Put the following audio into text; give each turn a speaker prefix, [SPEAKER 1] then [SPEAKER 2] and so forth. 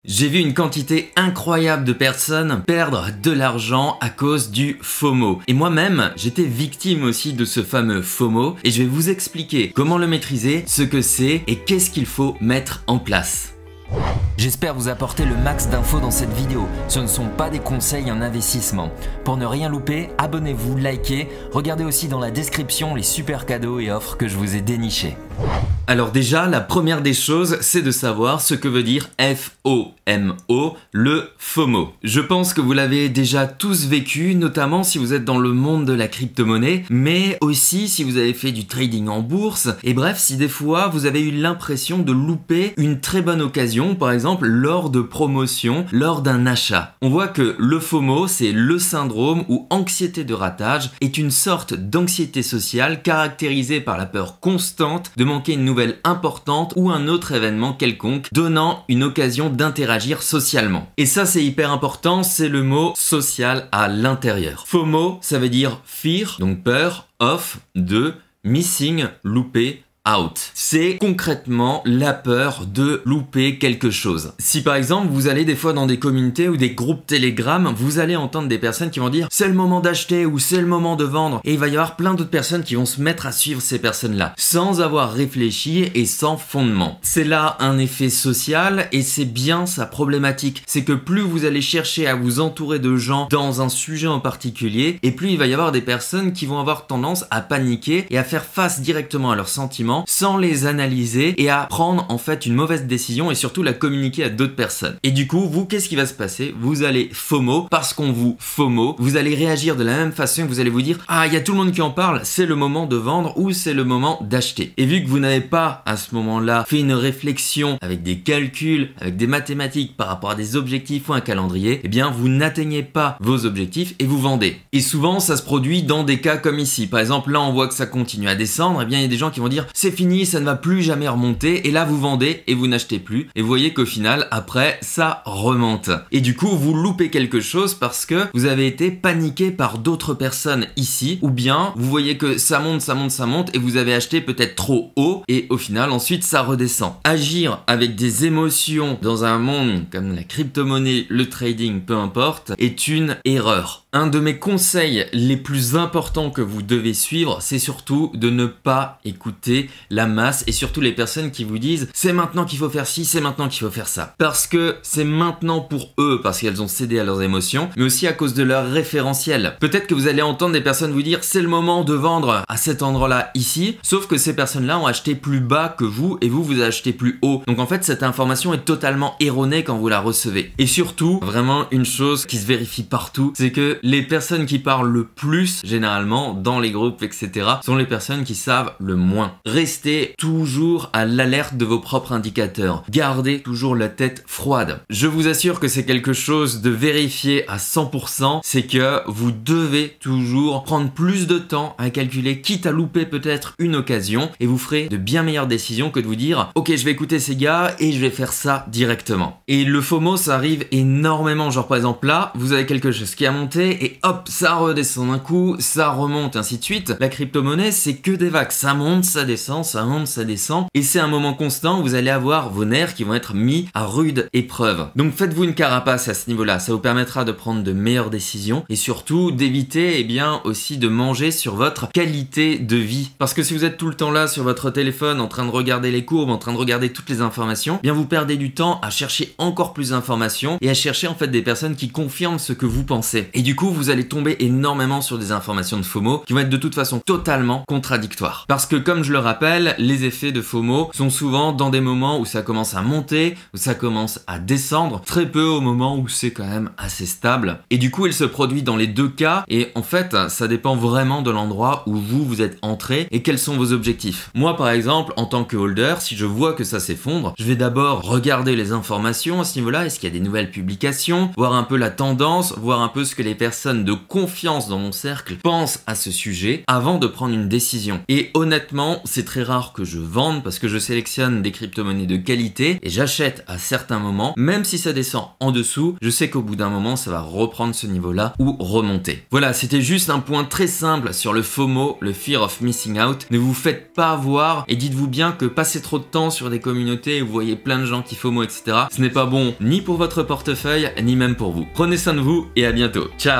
[SPEAKER 1] J'ai vu une quantité incroyable de personnes perdre de l'argent à cause du FOMO. Et moi-même, j'étais victime aussi de ce fameux FOMO et je vais vous expliquer comment le maîtriser, ce que c'est et qu'est-ce qu'il faut mettre en place.
[SPEAKER 2] J'espère vous apporter le max d'infos dans cette vidéo. Ce ne sont pas des conseils en investissement. Pour ne rien louper, abonnez-vous, likez, regardez aussi dans la description les super cadeaux et offres que je vous ai dénichés.
[SPEAKER 1] Alors déjà, la première des choses, c'est de savoir ce que veut dire FOMO, le FOMO. Je pense que vous l'avez déjà tous vécu, notamment si vous êtes dans le monde de la crypto-monnaie, mais aussi si vous avez fait du trading en bourse, et bref, si des fois vous avez eu l'impression de louper une très bonne occasion, par exemple lors de promotions, lors d'un achat. On voit que le FOMO, c'est le syndrome ou anxiété de ratage, est une sorte d'anxiété sociale caractérisée par la peur constante de manquer une nouvelle importante ou un autre événement quelconque, donnant une occasion d'interagir socialement. Et ça, c'est hyper important, c'est le mot social à l'intérieur. FOMO, ça veut dire fear, donc peur, of, de, missing, louper, out. C'est concrètement la peur de louper quelque chose. Si par exemple vous allez des fois dans des communautés ou des groupes Telegram, vous allez entendre des personnes qui vont dire c'est le moment d'acheter ou c'est le moment de vendre, et il va y avoir plein d'autres personnes qui vont se mettre à suivre ces personnes-là sans avoir réfléchi et sans fondement. C'est là un effet social et c'est bien sa problématique. C'est que plus vous allez chercher à vous entourer de gens dans un sujet en particulier, et plus il va y avoir des personnes qui vont avoir tendance à paniquer et à faire face directement à leurs sentiments sans les analyser et à prendre en fait une mauvaise décision et surtout la communiquer à d'autres personnes. Et du coup, vous, qu'est-ce qui va se passer? Vous allez FOMO, parce qu'on vous FOMO, vous allez réagir de la même façon, vous allez vous dire ah, il y a tout le monde qui en parle, c'est le moment de vendre ou c'est le moment d'acheter. Et vu que vous n'avez pas à ce moment-là fait une réflexion avec des calculs, avec des mathématiques par rapport à des objectifs ou un calendrier, eh bien vous n'atteignez pas vos objectifs et vous vendez. Et souvent, ça se produit dans des cas comme ici. Par exemple, là on voit que ça continue à descendre, eh bien il y a des gens qui vont dire c'est fini, ça ne va plus jamais remonter, et là vous vendez et vous n'achetez plus, et vous voyez qu'au final après ça remonte, et du coup vous loupez quelque chose parce que vous avez été paniqué par d'autres personnes ici, ou bien vous voyez que ça monte, ça monte, ça monte, et vous avez acheté peut-être trop haut, et au final ensuite ça redescend. Agir avec des émotions dans un monde comme la crypto-monnaie, le trading, peu importe, est une erreur. Un de mes conseils les plus importants que vous devez suivre, c'est surtout de ne pas écouter la masse et surtout les personnes qui vous disent c'est maintenant qu'il faut faire ci, c'est maintenant qu'il faut faire ça. Parce que c'est maintenant pour eux, parce qu'elles ont cédé à leurs émotions, mais aussi à cause de leur référentiel. Peut-être que vous allez entendre des personnes vous dire c'est le moment de vendre à cet endroit-là ici, sauf que ces personnes-là ont acheté plus bas que vous et vous achetez plus haut. Donc en fait cette information est totalement erronée quand vous la recevez. Et surtout, vraiment une chose qui se vérifie partout, c'est que les personnes qui parlent le plus, généralement, dans les groupes, etc., sont les personnes qui savent le moins. Restez toujours à l'alerte de vos propres indicateurs. Gardez toujours la tête froide. Je vous assure que c'est quelque chose de vérifié à 100%, c'est que vous devez toujours prendre plus de temps à calculer, quitte à louper peut-être une occasion, et vous ferez de bien meilleures décisions que de vous dire ok, je vais écouter ces gars et je vais faire ça directement. Et le FOMO, ça arrive énormément, genre par exemple là, vous avez quelque chose qui a monté et hop, ça redescend d'un coup, ça remonte, ainsi de suite. La crypto-monnaie, c'est que des vagues, ça monte, ça descend, ça monte, ça descend, et c'est un moment constant où vous allez avoir vos nerfs qui vont être mis à rude épreuve. Donc faites-vous une carapace à ce niveau-là, ça vous permettra de prendre de meilleures décisions et surtout d'éviter, eh bien, aussi de manger sur votre qualité de vie. Parce que si vous êtes tout le temps là sur votre téléphone en train de regarder les courbes, en train de regarder toutes les informations, eh bien vous perdez du temps à chercher encore plus d'informations et à chercher en fait des personnes qui confirment ce que vous pensez. Et du coup, vous allez tomber énormément sur des informations de FOMO qui vont être de toute façon totalement contradictoires. Parce que comme je le rappelle, les effets de FOMO sont souvent dans des moments où ça commence à monter, où ça commence à descendre, très peu au moment où c'est quand même assez stable. Et du coup, il se produit dans les deux cas, et en fait, ça dépend vraiment de l'endroit où vous êtes entré et quels sont vos objectifs. Moi, par exemple, en tant que holder, si je vois que ça s'effondre, je vais d'abord regarder les informations à ce niveau-là, est-ce qu'il y a des nouvelles publications, voir un peu la tendance, voir un peu ce que les personnes personnes de confiance dans mon cercle pensent à ce sujet avant de prendre une décision. Et honnêtement, c'est très rare que je vende parce que je sélectionne des crypto-monnaies de qualité et j'achète à certains moments, même si ça descend en dessous, je sais qu'au bout d'un moment, ça va reprendre ce niveau-là ou remonter. Voilà, c'était juste un point très simple sur le FOMO, le Fear of Missing Out. Ne vous faites pas avoir et dites-vous bien que passer trop de temps sur des communautés où vous voyez plein de gens qui FOMO, etc., ce n'est pas bon ni pour votre portefeuille, ni même pour vous. Prenez soin de vous et à bientôt. Ciao!